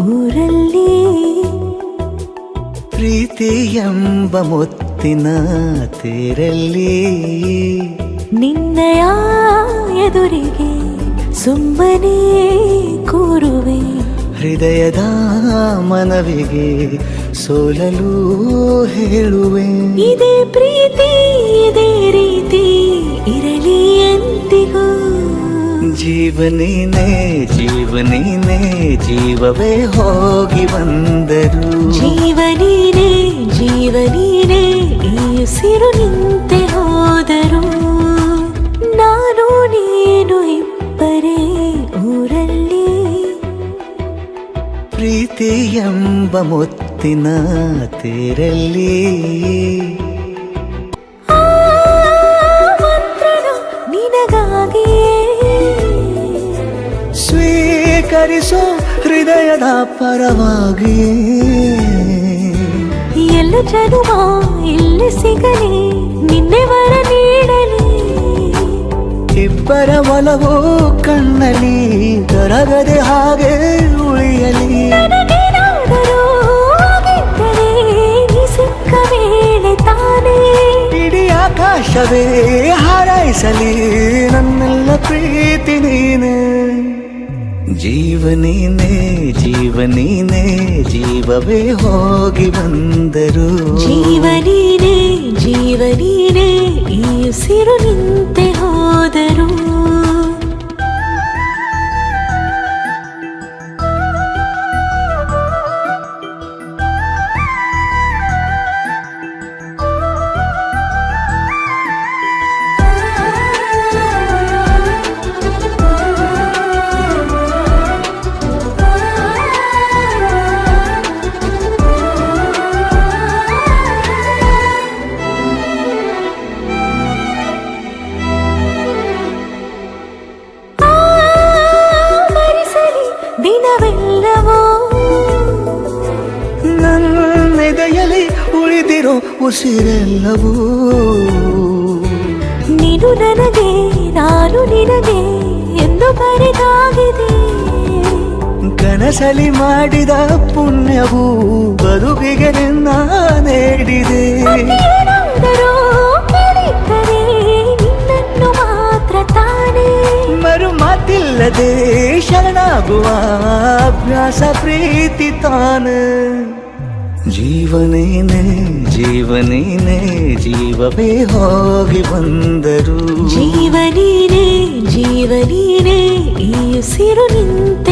ಊರಲ್ಲಿ ಪ್ರೀತಿ ಎಂಬ ಮುತ್ತಿನ ತೇರಲ್ಲಿ ನಿನ್ನಯ ಎದುರಿಗೆ ಸುಮ್ಮನೆ ಕೂರುವೆ ಹೃದಯದ ಮನವಿಗೆ ಸೋಲಲು ಹೇಳುವೆ ಇದೇ ಪ್ರೀತಿ ಇದೇ ರೀತಿ ಇರಲಿ ಎಂದಿಗೂ ಜೀವನೇನೆ ಜೀವನೇನೆ ಜೀವವೇ ಹೋಗಿ ಬಂದರು ಜೀವನೀನೇ ಜೀವನೀನೇ ಈ ಉಸಿರು ನಿಂತೆ ಹೋದರು ನಾನು ನೀನು ಇಬ್ಬರೇ ಊರಲ್ಲಿ ಪ್ರೀತಿ ಎಂಬ ಮುತ್ತಿನ ತೇರಲ್ಲಿ ನಿನಗಾಗಿಯೇ ಸ್ವೀಕರಿಸೋ ಹೃದಯದ ಪರವಾಗಿ ಎಲ್ಲ ಜನುಮ ಇಲ್ಲಿ ಸಿಗಲಿ ನಿನ್ನೆ ವರ ನೀಡಲಿ ಇಬ್ಬರ ಒಲವು ಕಣ್ಣಲ್ಲಿ ಕರಗದೆ ಹಾಗೆ ಉಳಿಯಲಿ ನನಗೇನಾದರೂ ಆಗಿದ್ದರೆ ನೀ ಸಿಕ್ಕ ವೇಳೆ ತಾನೇ ಇಡೀ ಆಕಾಶವೇ ಹಾರೈಸಲಿ ನನ್ನೆಲ್ಲ ಪ್ರೀತಿ ನೀನೆ ಜೀವನೀನೇ ಜೀವನೀನೇ ಜೀವವೇ ಹೋಗಿ ಬಂದರು ಜೀವನೀನೇ ಜೀವನೀನೇ ಈ ಉಸಿರು ನಿಂತೆ ಹೋದರು ದಿನವೆಲ್ಲವೋ ನನ್ನೆದೆಯಲ್ಲಿ ಉಳಿದಿರೋ ಉಸಿರೆಲ್ಲವೂ ನೀನು ನನಗೆ ನಾನು ನಿನಗೆ ಎಂದು ಬರೆದಾಗಿದೆ ಕನಸಲಿ ಮಾಡಿದ ಪುಣ್ಯವು ಬದುಕಿಗೆ ನಿನ್ನ ನೀಡಿದೆ ಏನಾದರೂ ಕೇಳಿದ್ದರೆ ನಿನ್ನನ್ನು ಮಾತ್ರ ತಾನೇ ಮರು ಮಾತಿಲ್ಲದೆ ಶರಣಾಗುವ ಅಭ್ಯಾಸ ಪ್ರೀತಿ ತಾನ ಜೀವನೇನೆ ಜೀವನೇನೆ ಜೀವವೇ ಹೋಗಿ ಬಂದರು ಜೀವನೀನೇ ಜೀವನೀನೇ ಈ ಉಸಿರು ನಿಂತ